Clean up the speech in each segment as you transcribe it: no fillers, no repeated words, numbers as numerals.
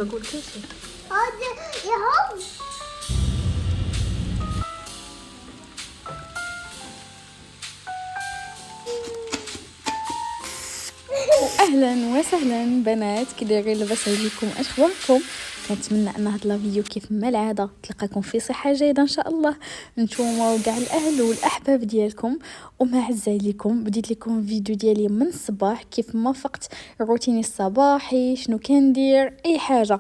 بقول كاشي هذا يهب. اهلا وسهلا بنات، كي دايرين؟ لاباس عليكم؟ اش اخباركم؟ كنتمنى ان هاد لا فيديو كيف ما العاده تلقاكم في صحه جيده ان شاء الله، نتوما وكاع الاهل والاحباب ديالكم. وما عز عليكم، بديت لكم فيديو ديالي من الصباح كيف ما فقت روتيني الصباحي، شنو كندير، اي حاجه.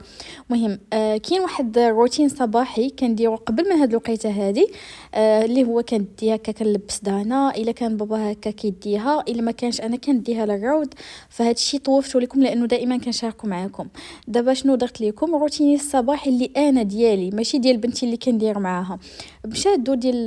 مهم كاين واحد روتين صباحي كنديرو قبل من هاد الوقيته هادي، اللي هو كندي هكا، كنلبس دانا الا كان بابا هكا كيديها، الا ما كانش انا كنديها للروض. فهاد الشيء طوفتو لكم لانه دائما كنشاركو معاكم. دابا شنو درت لكم؟ روتيني الصباحي اللي انا ديالي، ماشي ديال بنتي اللي كندير معاها. مشات ديال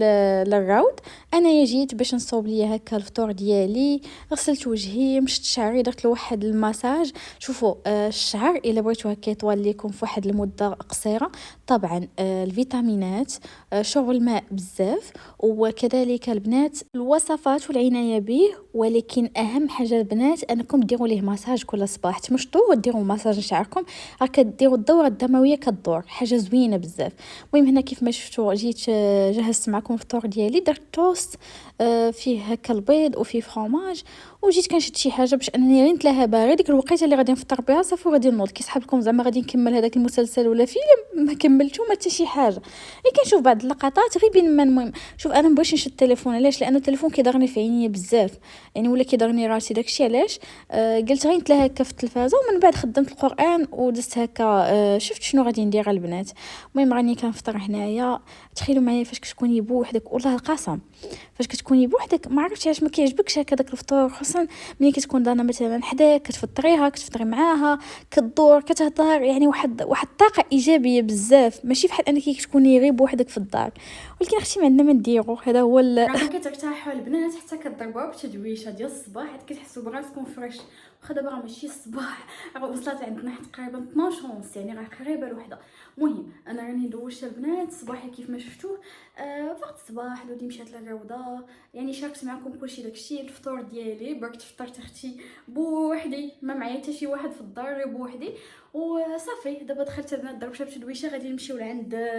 للروض، انا جيت باش نصوب ليا هكا الفطور ديالي، غسلت وجهي، مشت شعري، درت له واحد المساج. شوفوا الشعر الا بغيتو هكا يطول لكم في واحد المده قصيره، طبعا الفيتامينات، شرب الماء بزاف، وكذلك البنات الوصفات والعنايه به. ولكن اهم حاجه البنات انكم ديروا ليه مساج كل صباح، تمشطوه وديروا مساج لشعركم، هكا ديروا الدوره الدمويه كدور، حاجه زوينه بزاف. المهم هنا كيف ما شفتوا جيت جهزت معكم الفطور ديالي، درت توست فيه هكا البيض وفيه فرomاج، وجيت كنشد شي حاجه باش انني غير نتلاها بارد. ديك الوقيته اللي غادي نفطر بها صافي غادي نوض، كيسحب لكم زعما غادي نكمل هذاك المسلسل ولا فيلم ما كملتو ما حتى شي حاجه. كنشوف بعض اللقطات غير بين ما. المهم شوف انا مبغيتش نشد التليفون، علاش؟ لانه التليفون كيضرني في عينيا بزاف، يعني ولا كيضرني راسي، داكشي علاش قلت غير نتلاها هكا في التلفازه. ومن بعد خدمت القران ودزت هكا شفت شنو غادي ندير البنات. المهم راني كنفطر هنايا. تخيلوا معايا فاش كتكوني بوحدك، والله القسم فاش كتكوني بوحدك ما عرفتش علاش ما كيعجبكش هكا داك الفطور، خصوصا ملي كتكون دانا مثلا حداك، كتفطريها كتفطري معاها، كدور كتهضر، يعني واحد الطاقه ايجابيه بزاف، ماشي بحال انك كتكوني غير بوحدك في الدار. ولكن اختي ما عندنا ما نديرو، هذا هو راه كترتاحوا البنات حتى كضربوا بتدويشه ديال الصباح، حيت كتحسوا براسكم فريش. واخا دابا راه ماشي الصباح، راه وصلت عندنا حتى تقريبا 12 ونص، يعني راه قريبه لوحده. المهم انا راني دوشت البنات صباحي كيف ما شفتوه. وقت الصباح دودي مشات للروضه، يعني شاركت معكم كلشي داكشي. الفطور ديالي بركت فطرت اختي بوحدي، ما معايا حتى شي واحد في الدار، بوحدي وصافي. دابا دخلت البنات ضربت بتدويشه، غادي نمشيو لعند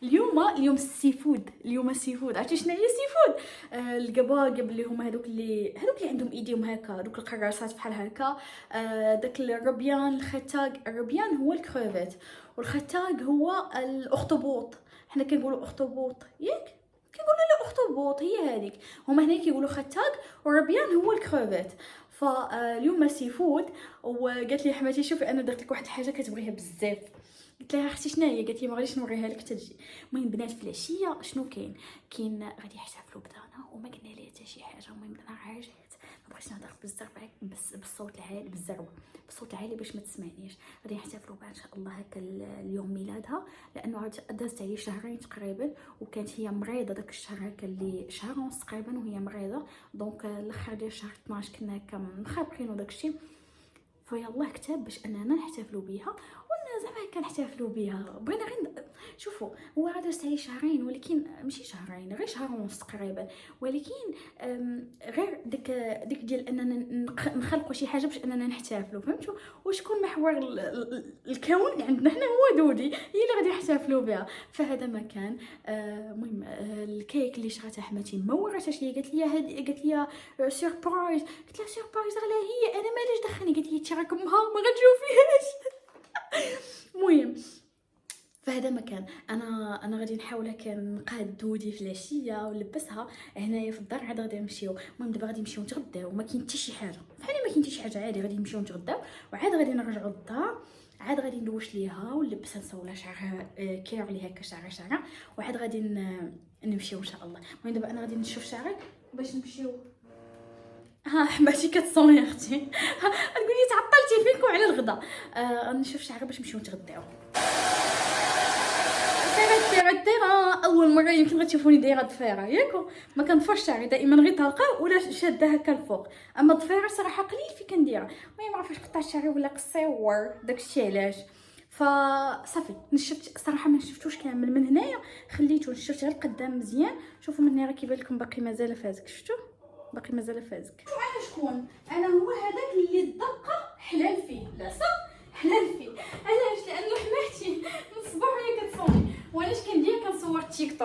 اليوم السيفود. عرفتي شنو هي السيفود؟ القباقب اللي هما هذوك اللي عندهم ايديهم هكا، دوك القراصات بحال هكا. داك الربيان، الختاق. الربيان هو الكروفيت، والختاق هو الاخطبوط. حنا كنقولوا اخطبوط ياك، كنقولوا لا اخطبوط هي هذيك. هما هنا كيقولوا ختاق، والربيان هو الكروفيت. فاليوم سيفود. وقالت لي حماتي شوفي انا درت لك واحد الحاجه كتبغيها بزاف. قلت لها اختي شنو هي؟ قالت لي ما غاديش نوريها لك تجي. المهم بنات في العشيه شنو كاين غادي يحتفلوا بدانا وما قلنا ليها حتى شي حاجه. المهم انا عاجت ما بغيتش نهضر بزاف معاك، بس بالصوت العالي، بالزروه بالصوت العالي باش ما تسمعنيش. غادي نحتفلوا بها ان شاء الله هكا اليوم ميلادها، لانه دازت عليه شهرين تقريبا، وكانت هي مريضه داك الشهر هكا اللي شهر ونص تقريبا وهي مريضه. دونك الاخر ديال شهر 12 كنا هكا مخابقين وداكشي. فيالله كتاب باش اننا نحتفلوا بها، وانا زعما كنحتفلوا بها. بغينا غير شوفوا، هو راه دازت عليه شهرين، ولكن ماشي شهرين، غير شهر ونص تقريبا. ولكن غير ديك ديال اننا نخلقوا شي حاجه باش اننا نحتفلوا، فهمتوا؟ وشكون محور الكون عندنا هنا؟ هو دودي، هي اللي غادي نحتفلوا بها. فهذا ما كان. المهم الكيك اللي شراتها حماتي ما وراتهاش ليا، قالت لي هادي، قالت لي سيربرايز. قلت لها سيربرايز على هي، انا ماليش دخلني. قالت لي تراك امها ما غتشوفيهاش. المهم فهذا مكان. انا غادي نحاول هكا نقاد دودي في العشيه ونلبسها هنايا في الدار، عاد غادي نمشيو. المهم دابا غادي نمشيو نتغداو، ما كاين حتى شي حاجه بحال ما كاين حتى شي حاجه، عادي غادي نمشيو نتغداو وعاد غادي نرجعوا للدار. عاد غادي ندوش ليها ونلبسها، نصولها شعرها كيرلي هكا، شعرها وعاد غادي نمشيو ان شاء الله. المهم دابا انا غادي نشوف شعرك باش نمشيو. حماتي كتصوني اختي. تقولي تعطلتي فيكم على الغدا. نشوف شعرك باش نمشيو نتغداو. تيرا اول مره يمكن غتشوفوني دايره ضفيره ياكو. ما كنضفرش شعري، دائما غير طلقه ولا شاده هكا الفوق. اما ضفيره صراحه قليل في كنديرها. المهم ما عرفتش قطعت شعري ولا قصير، داكشي علاش. فصافي نشفت صراحه، ما شفتوش كامل من هنايا، خليته نشفت غير القدام مزيان. شوفوا من هنا راه كيبان لكم باقي مازال فازك، شفتوا باقي مازال فازك. انا شكون؟ انا هو هذاك اللي الدقه حلال فيه، لا صح حلال فيه. علاش؟ لانه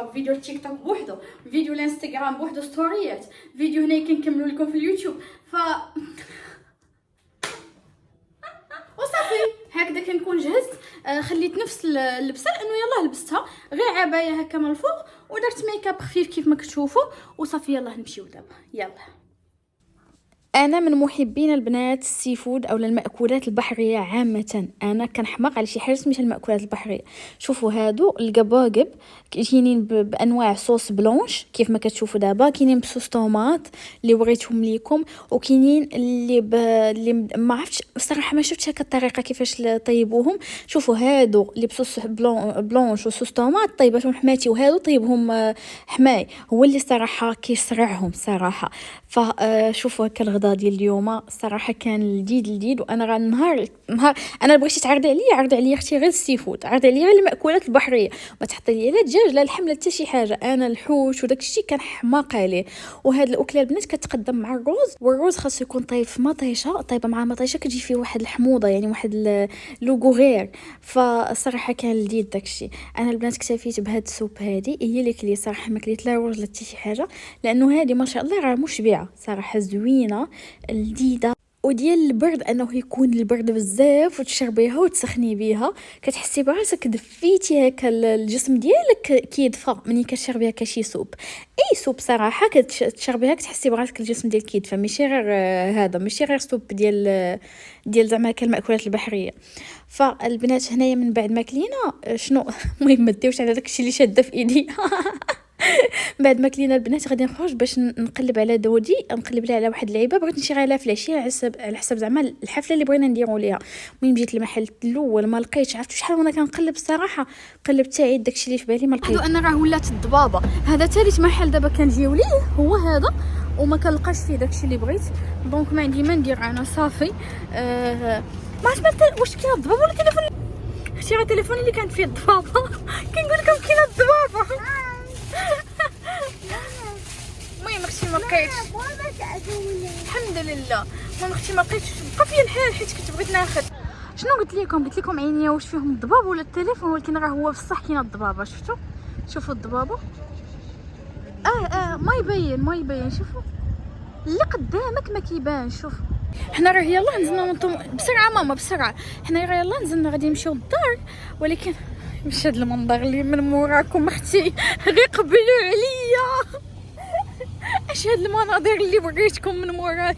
توك، فيديو التيك توك بوحدو، فيديو الانستغرام بوحدو ستوريات، فيديو هنا كنكملوا لكم في اليوتيوب. وصافي هكذا كنكون جهزت. خليت نفس اللبسه لانه يلاه لبستها غير عبايه هكا من الفوق، ودرت ميك اب خفيف كيف ما كتشوفوا. وصافي يلاه نمشيو دابا. يلا، انا من محبين البنات السي فود او المأكولات البحريه عامه. انا كنحماق على شي حاجه سميتها المأكولات البحريه. شوفوا هادو القباقب كاينين بانواع صوص بلونش كيف ما كتشوفوا دابا، كاينين بصوص طوماط اللي وريتهم ليكم، وكاينين اللي ما عرفتش الصراحه، ما شفتش هكا الطريقه كيفاش طيبوهم. شوفوا هادو اللي بصوص بلونش وصوص طوماط طيبتهم حماتي، وهادو طيبهم حماي هو اللي صراحه كيسرعهم صراحه. فشوفوا هكا الغدا ديال اليوم الصراحه كان لذيذ. وانا راه نهار انا بغيتي تعرضي عليا، عرضي عليا اختي غير السي فود، عرضي عليا غير المأكولات البحريه، ما تحطي لي لا دجاج لا لحم لا حتى شي حاجه. انا الحوت وداك الشيء كنحماق عليه. وهاد الاكله البنات كتقدم مع الرز، والرز خاصو يكون طايب في مطيشه، طايبه مع مطيشه كتجي فيه واحد الحموضه، يعني واحد لوغو غير. فالصراحه كان لذيذ داك الشيء. انا البنات اكتفيت بهاد السوب هادي، هي اللي كليت صراحه، ما كليت لا رز لا حتى شي حاجه، لانه هادي ما شاء الله راه مشبعه صراحه، زوينه لذيذه. وديال البرد انه يكون البرد بزاف وتشربيها وتسخني بها، كتحسي براسك دفيتي هكا الجسم ديالك كيدفى ملي كتشربيها كشي سوب. اي سوب صراحه كتشربيها كتحسي براسك الجسم ديالك كيدفى، ماشي غير هذا، ماشي غير سوب ديال زعما المأكولات البحريه. فالبنات هنايا من بعد ما كلينا شنو المهم ما ديوش على داكشي اللي شاده في ايدي. بعد ما كلينا البنات غادي نخرج باش نقلب على دودي، نقلب لها على واحد اللعيبه بغيت نشري لها فلاشيه على حسب زعما الحفله اللي بغينا نديروا ليها. المهم جيت للمحل الاول ما لقيتش، عرفتوا شحال وانا كنقلب الصراحه، قلبت حتى عيد داكشي اللي في بالي ما لقيت. انا راه ولات الضبابه. هذا ثالث محل دابا كنجيو ليه هو هذا، وما كنلقاش فيه داكشي اللي بغيت، دونك ما عندي ما ندير انا صافي. ما عرفت واش كاين الضبابه ولا التليفون. اختي راه التليفون اللي كانت فيه الضبابه. كنقول لكم كاين الضبابه. المهم اختي ما لقيتش الحمد لله. المهم اختي ما لقيتش، بقى فيا الحال حيت كنت بغيت ناخذ. شنو قلت لكم عينيا واش فيهم الضباب ولا التليفون، ولكن راه هو بصح كاين الضبابه. شوفوا الضبابه. ما يبين شوفوا اللي قدامك ما كيبان. شوف حنا راه يلاه نزلنا بسرعه ماما بسرعه، حنا راه يلاه نزلنا غادي نمشيو للدار، ولكن مش هاد المنظر اللي من موراكم اختي غير قبلوا عليا. اش هاد المناظر اللي بغيتكم من مورايا.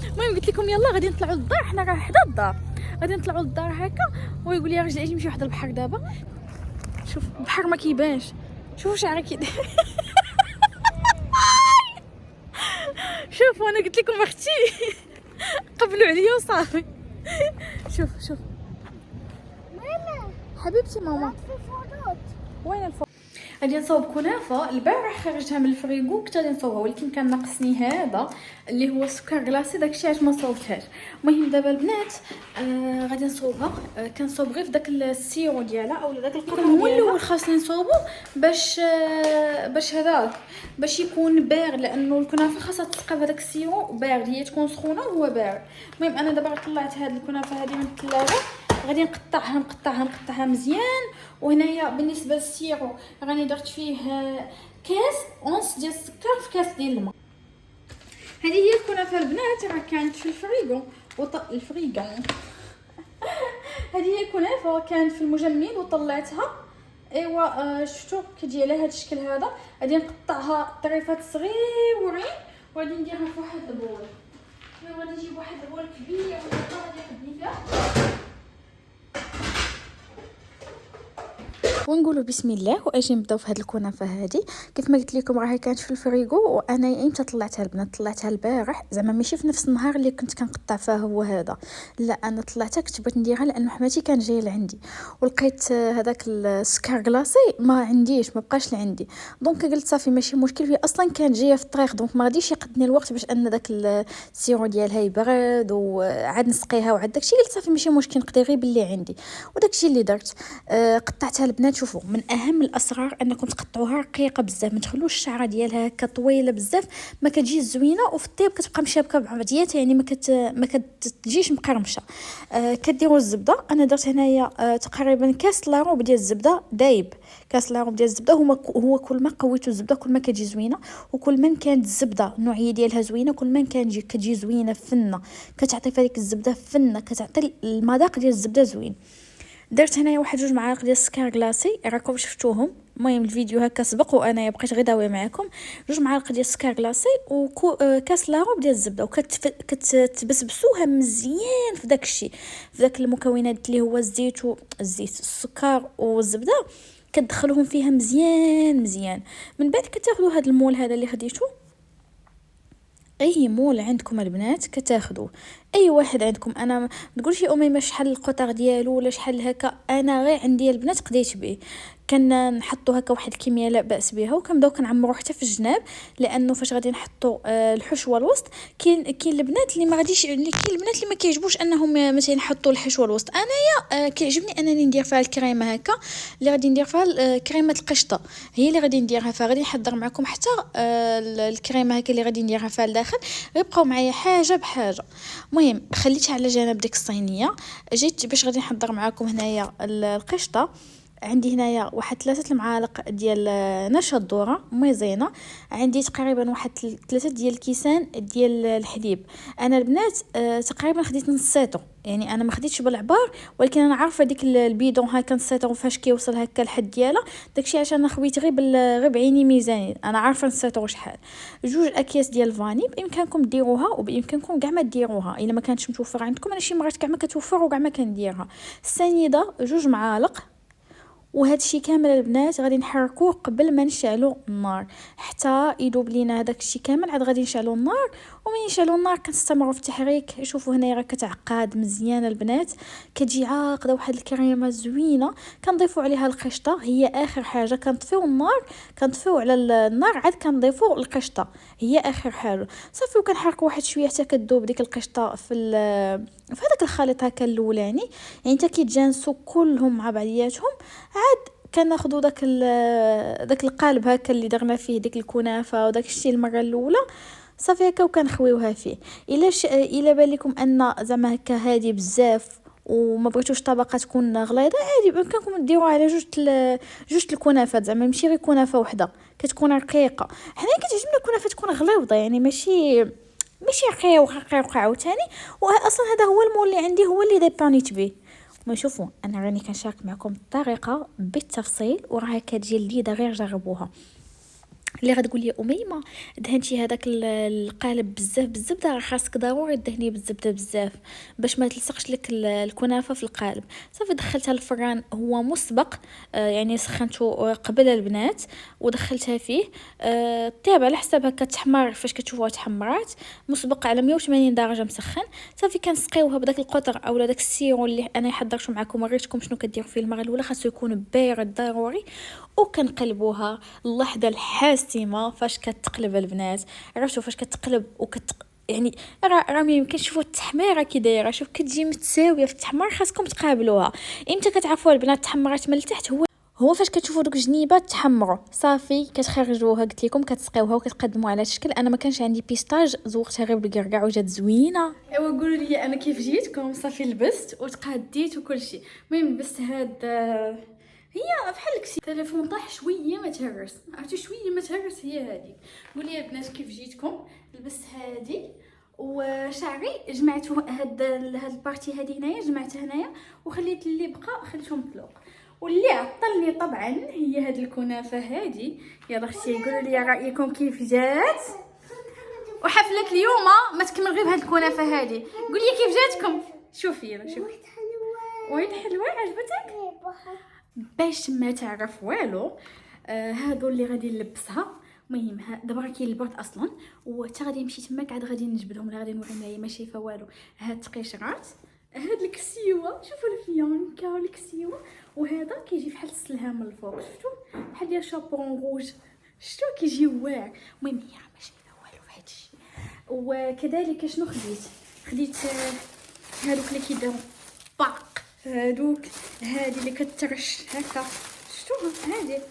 المهم قلت لكم يلا غادي نطلعوا للدار، حنا راه حدا الدار، غادي نطلعوا للدار هكا. ويقول لي رجلي اجي نمشيو حدا البحر دابا. شوف البحر ما كيبانش، شوفوا شعري كي شوفوا انا قلت لكم اختي قبلوا عليا وصافي. شوف ماما حبيبتي ماما وين الفوق. غادي نصاوب كنافه البارح خرجتها من الفريغو، كنت غادي نصاوبها ولكن كان ناقصني هذا اللي هو سكر كلاصي، داكشي علاش ما صاوبتهاش. المهم دابا البنات غادي نصاوبها. كنصاوب غير في داك السيرو ديالها او داك القطع هو الاول خاصني نصاوبو باش هذاك باش يكون بارد، لانه الكنافه خاصها تسقى بهذاك السيرو بارد، هي تكون سخونه وهو بارد. المهم انا دابا طلعت هذه الكنافه هذه من الثلاجه، غادي نقطعها مزيان. وهنايا بالنسبه للسيرو راني درت فيه كاس اونس ديال السكر في كاس ديال الماء. هذه هي الكنافه البنات، راه كانت في الفريغو هذه هي الكنافه كانت في المجمد وطلعتها. ايوا شفتوا كتجي على هذا الشكل هذا. غادي نقطعها طريفات صغيورين وغادي نديرها في واحد البول. غادي نجيب واحد البول كبير غادي نخدم فيها ونقولوا بسم الله واجي نبداو في هذه الكنافه هذه. كيف ما قلت لكم راهي كانت في الفريغو، وانا امتى طلعتها البنات؟ طلعتها البارح، زعما ماشي في نفس النهار اللي كنت كنقطع فيه هو هذا، لا انا طلعتها كنت بغيت نديرها لانه حماتي كان جايه لعندي ولقيت هذاك السكر كلاصي ما عنديش، ما بقاش لعندي. دونك قلت صافي ماشي مشكل، هي اصلا كانت جايه في الطريق دونك ما غاديش يقدني الوقت باش ان داك السيرو ديالها يبرد وعاد نسقيها وعاد داكشي. قلت صافي ماشي مشكل نقدر غير باللي عندي، وداكشي اللي درت. قطعتها البنات شوفوا من اهم الاسرار انكم تقطعوها رقيقه بزاف، ما تخلوش الشعره ديالها هكا طويله بزاف، ما كتجيش زوينه، وفي الطيب كتبقى مشابكه بعضياتها، يعني ما كتجيش مقرمشه. كديروا الزبده. انا درت هنايا تقريبا كاس لاروب ديال الزبده دايب. كاس لاروب ديال الزبده هو كل ما قويتوا الزبده كل ما كتجي زوينه، وكل ما كانت الزبده النوعيه ديالها زوينه كل ما كتجي زوينه فنه، كتعطي فهاديك الزبده فنه، كتعطي المذاق ديال الزبده زوين. درت هنايا واحد 2 معالق ديال السكر كلاصي، راكم شفتوهم. المهم الفيديو هكا سبق وانا بقيت غير داويه معكم. 2 معالق ديال السكر كلاصي وكاس لاروب ديال الزبده، وكتبسبسوها مزيان في داك الشيء، في داك المكونات اللي هو الزيت السكر والزبده، كتدخلوهم فيها مزيان مزيان. من بعد كتاخذوا هذا المول هذا اللي خديتو، اي مول عندكم البنات كتاخذوا، اي واحد عندكم. انا ما تقولش يا امي شحال القطر ديالو ولا شحال هكا، انا غير عندي البنات قديت به، كنا نحطوا هكا واحد الكميه لا باس بها، وكنبداو كنعمروا حتى في الجناب، لانه فاش غادي نحطوا الحشوه الوسط كاين البنات اللي ما غاديش، اللي كاين البنات اللي ما كيعجبوش انهم مثلا يحطوا الحشوه الوسط. انايا كيعجبني انني ندير فيها الكريمه هكا، اللي غادي ندير فيها كريمه القشطه هي اللي غادي نديرها، فغادي نحضر معكم حتى الكريمه هكا اللي غادي نديرها فيها لداخل، غيبقاو معايا حاجه بحاجه. المهم خليتها على جنب ديك الصينيه، جيت باش غادي نحضر معكم هنايا القشطه. عندي هنايا واحد 3 المعالق ديال نشا الذره ميزينه، عندي تقريبا واحد 3 ديال الكيسان ديال الحليب. انا البنات تقريبا خديت نصيتو، يعني انا ما خديتش بالعبار، ولكن انا عارفه ديك البيدون هكا نصيتو فاش كيوصل هكا الحد ديالها، داكشي عشان انا خويت غير بعيني ميزاني، انا عارفه نصيتو شحال. 2 اكياس ديال الفاني، بامكانكم ديروها وبامكانكم كاع ما ديروها الا ما كانتش متوفره عندكم، انا شي مرات كاع ما كتوفر وكاع ما كنديرها. السنيده 2 معالق. وهذا الشيء كامل البنات غادي نحركوه قبل ما نشعلوا النار حتى يذوب لينا هذاك الشيء كامل، عاد غادي نشعلوا النار. ومن نشعلوا النار كنستمروا في التحريك. شوفوا هنايا راه كتعقاد مزيان البنات، كتجي عاقده واحد الكريمه زوينه. كنضيفوا عليها القشطه، هي اخر حاجه. كنطفيو النار، كنطفيو على النار، عاد كنضيفوا القشطه هي اخر حاجه صافي. وكنحركوا واحد شويه حتى كتذوب ديك القشطه في هذاك الخليط هكا الاولاني، يعني حتى كيتجانسوا كلهم مع بعضياتهم. عاد كناخذوا داك القالب هكا اللي درنا فيه ديك الكنافه وداك الشيء المره الاولى صافي هكا، وكنخويوها فيه. الا بان لكم ان زعما هكا هادي بزاف وما بغيتوش طبقه تكون غليظه، عادي بامكانكم ديروها على جوج الكنافات، زعما ماشي غير كنافه وحده كتكون رقيقه. حنا كتعجبنا الكنافه تكون غليظه، يعني ماشي رقيقه عاوتاني. واصلا هذا هو المول اللي عندي، هو اللي ديبانيت به. ما شوفوا انا راني كنشارك معكم الطريقه بالتفصيل، وراها كتجي لذيذه، غير جربوها. اللي غتقول لي اميمه دهنتي هذاك القالب بزاف بالزبده، راه خاصك ضروري دهنيه بالزبده بزاف باش ما تلصقش لك الكنافه في القالب. صافي دخلتها الفران، هو مسبق يعني سخنته قبل البنات ودخلتها فيه. طيب على حساب هكا تحمر، فاش كتشوفوها تحمرات مسبق على 180 درجه مسخن. صافي كنسقيوها بداك القطر اولا داك السيرو اللي انا حضرته معكم، وريتكم شنو كديروا فيه المره الاولى، خاصو يكون بارد ضروري. وكنقلبوها اللحظه الحاسمه فاش كتقلب البنات. عرفتوا فاش كتقلب يعني راه ما يمكنش تشوفوا التحميره كي دايره، شوف كتجي متساويه في التحمر، خاصكم تقابلوها. امتى كتعرفوا البنات تحمرات من التحت؟ هو فاش كتشوفوا دوك الجنيبات تحمروا صافي كتخرجوها، قلت لكم كتسقيوها وكتقدموا على شكل. انا ما كانش عندي بيستاج، زوقتها غير بالكركاع وجات زوينه. ايوا قولوا لي انا كيف جيتكم. صافي لبست وتقاديت وكل شيء. المهم لبست هاد هي بحال لكسي تليفون طاح شويه ما تهرس، عرفتي شويه ما تهرس، هي هذيك. قولوا لي البنات كيف جيتكم. لبست هذه وشعري جمعت هاد البارتي هذه هنايا، جمعتها هنايا وخليت اللي بقى خليتهم طلوق. واللي عطلني طبعا هي هاد الكنافه هذه. يلا اختي قولوا لي رايكم كيف جات. وحفله اليوم ما تكمل غير بهاد الكنافه هذه. قولي كيف جاتكم. شوفي يلا شوفي وايد حلوه عجبتك. باش ما تعرف والو هادو اللي غادي نلبسها. المهم دابا كاين البرد اصلا، وتا غادي نمشي تماك عاد غادي نجبدهم، ولا غادي نوريهم ما شايفه والو. هاد التقيشرات، هاد الكسيوه، شوفوا الفيونكه والكسيوه، وهذا كيجي بحال السلهام من الفوق، شفتوا بحال ديال شابون روج، شفتوا كيجي واعر. المهم هي ما شايفه والو في هادشي. وكذلك شنو خديت هادوك اللي كيداو باق، هادوك هادي اللي كترش هكا، شفتوها هذه،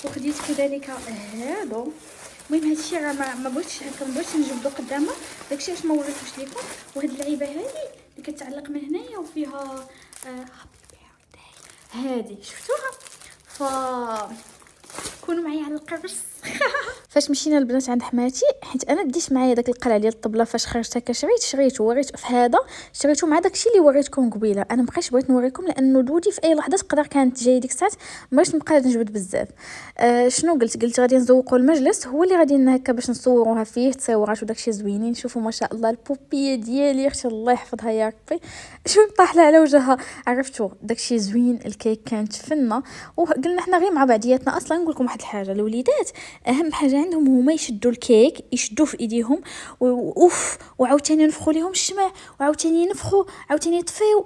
وخديت كذلك هادو. المهم هادشي راه ما بغيتش هكا، ما بغيتش نجبدو قدامها، داكشي علاش ما وريتوش لكم. وهاد اللعيبه هذه اللي كتعلق من هنايا وفيها هذه شفتوها، ف كونوا معايا على القرص. فاش مشينا البنات عند حماتي، حيت انا ديت معايا داك القلع ديال الطبله، فاش خرجت هكا شريته وريت في هذا، شريته مع داكشي اللي وريتكم قبيله. انا مابقيتش بغيت نوريكم لانه دودي في اي لحظه تقدر كانت جايه ديك الساعه، مابغيتش نبقى نجبد بزاف. شنو قلت غادي نزوقوا المجلس، هو اللي غادي هكا باش نصوروها فيه تصويرات وداكشي زوينين. شوفوا ما شاء الله البوبيه ديالي اختي الله يحفظها يا ربي، شو طاحله على وجهها. عرفتوا داكشي زوين، الكيك كانت فنه. وقلنا حنا غير مع بعضياتنا. اصلا نقول لكم واحد الحاجه، الوليدات اهم حاجه عندهم هما يشدوا الكيك، يشدوه في ايديهم اوف، وعاوتاني ينفخوا ليهم الشمع، وعاوتاني ينفخوا، عاوتاني يطفيو.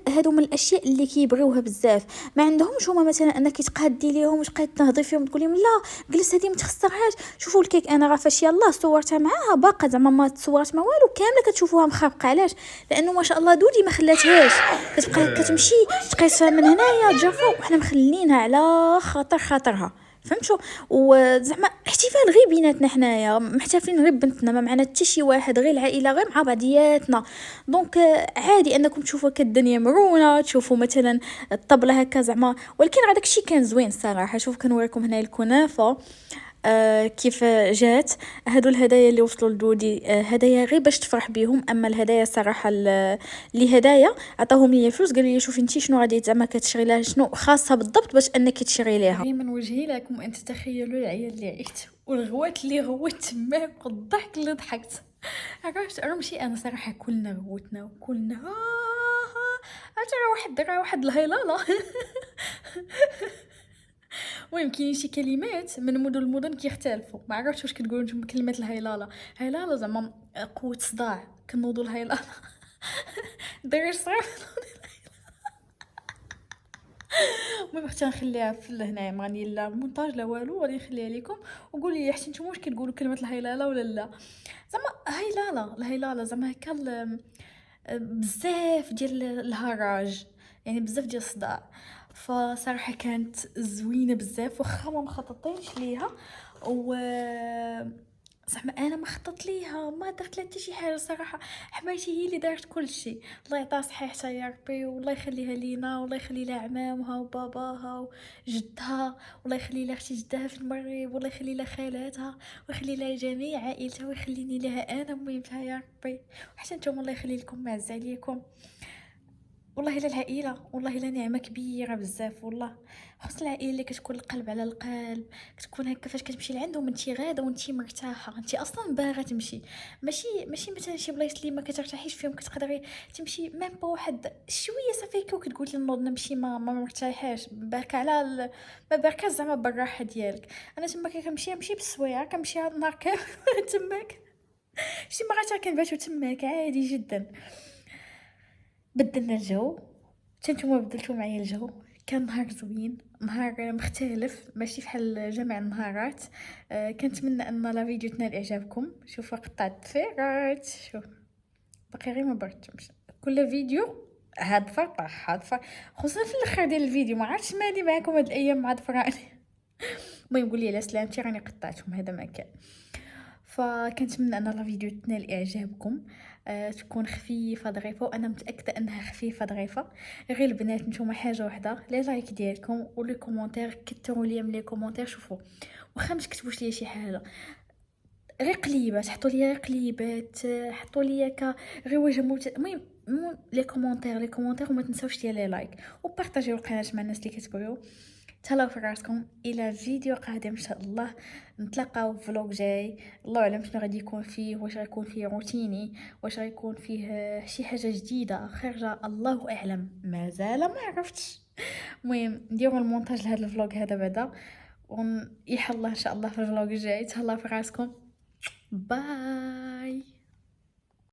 هادو من الاشياء اللي كيبغيوها بزاف. ما عندهمش هما مثلا انك تقادي ليهم وتبقاي تنهضي فيهم تقول لهم لا جلس هذه ما تخسرهاش. شوفوا الكيك انا راه فاش يلاه صورتها معاها باقا زعما ما تصورت ما والو، كامله كتشوفوها مخربقه. علاش؟ لانه ما شاء الله دودي ما خلاتهاش، كتبقى كتمشي تقيس من هنايا تجرفوا، وحنا مخلينها على خاطرها. فهمتوا؟ وزعما احتفال غير بيناتنا حنايا، محتفلين غير بنتنا، ما معنا حتى شي واحد، غير العائله، غير مع بعضياتنا. دونك عادي انكم تشوفوا الدنيا مرونه، تشوفوا مثلا الطبله هكا زعما. ولكن هذاك الشيء كان زوين الصراحه. شوف كنوريكم هنا الكنافه كيف جات. هادو الهدايا اللي وصلوا لدودي هدايا غير باش تفرح بيهم. اما الهدايا صراحه اللي هدايا عطاهم لي فلوس، قال لي شوفي انت شنو غادي زعما كتشري لها، شنو خاصها بالضبط باش انك تشري ليها. غير من وجهي لكم ان تتخيلوا العيال اللي عيت، والغوات اللي غوت تماك، والضحك اللي ضحكت. عرفت رمشي انا صراحه كلنا غوتنا وكلنا راه واحد الهيلاله. المهم كاين شي كلمات من مدن المدن كيختلفوا، ما عرفتش واش كتقولوا نتوما كلمه الهيلاله زعما قوه صداع، كنوضوا الهيلاله. داير صغير. المهم حتى نخليها في هنايا، ما غادي لا مونتاج لا والو، غادي نخليها لكم. وقولوا لي حتى نتوما واش كتقولوا كلمه الهيلاله ولا لا. زعما الهيلاله زعما هكا بزاف ديال الهراج، يعني بزاف ديال الصداع. فصراحه كانت زوينه بزاف، واخا ما مخططينش ليها. و زعما انا ما خطط ليها، ما درت لها حتى شي حاجه صراحه. حماتي هي اللي دارت كل شيء، الله يعطيها صحيحتها يا ربي، والله يخليها لينا، والله يخلي لها عمامها وباباها وجدها، والله يخلي لها اختي جدها في المغرب، والله يخلي لها خالاتها، ويخلي لها جميع عائلتها، ويخليني لها انا مهمتها يا ربي. وحتى نتوما الله يخلي لكم معز عليكم. والله الا العائله، والله الا نعمه كبيره بزاف. والله خص العائله اللي كتكون القلب على القلب، كتكون هكا فاش كتمشي لعندهم انت غاده وانت مرتاحه، انت اصلا باغا تمشي. ماشي مثلا شي بلايص اللي ما كترتاحيش فيهم، كتقدري تمشي ميم با واحد شويه صافي وكتقول لي نوض نمشي، ما مرتاحاش، بارك على ما باركاش زعما بالراحه ديالك. انا تما كنمشي بالسوايع، كنمشي نهار كامل تماك. شي مرات كنباتو تماك عادي جدا. بدلنا الجو، نتوما بدلتوا معايا الجو. كان نهار زوين، نهار مختلف، ماشي بحال جميع النهارات. كنتمنى ان لا فيديو تنال اعجابكم. شوفوا قطعت الفيرات، شوف باقي غير ما بردتش. كل فيديو هاد فرح خصوصا في الاخر ديال الفيديو، ما عرفتش مالي معكم هاد الايام مع ضفراني. المهم قولي على سلامتي، راني قطعتهم، هذا ما كان. فكنتمنى ان لا فيديو تنال اعجابكم، تكون خفيفه ظريفه، وانا متاكده انها خفيفه ظريفه. غير البنات نتوما حاجه وحده، لي لايك ديالكم ولي كومونتير، كثروا لي من لي كومونتير. شوفوا واخا ما تكتبوش لي شي حاجه، غير قليبات، حطوا لي غير قليبات، حطوا لي غير وجه المهم لي كومونتير وما تنساوش ديال لي لايك، وبارطاجيو القناه مع الناس اللي كتبغيو. تهلاو في راسكم، الى فيديو قادم ان شاء الله. نتلاقاو في فلوق جاي، الله اعلم شنو غادي يكون فيه، واش غيكون فيه روتيني، واش غيكون فيه شي حاجه جديده خارجه، الله اعلم، مازال ما عرفتش. المهم نديروا المونتاج لهذا الفلوق هذا بعدا، ونيح الله ان شاء الله في الفلوق الجاي. تهلاو في راسكم، باي.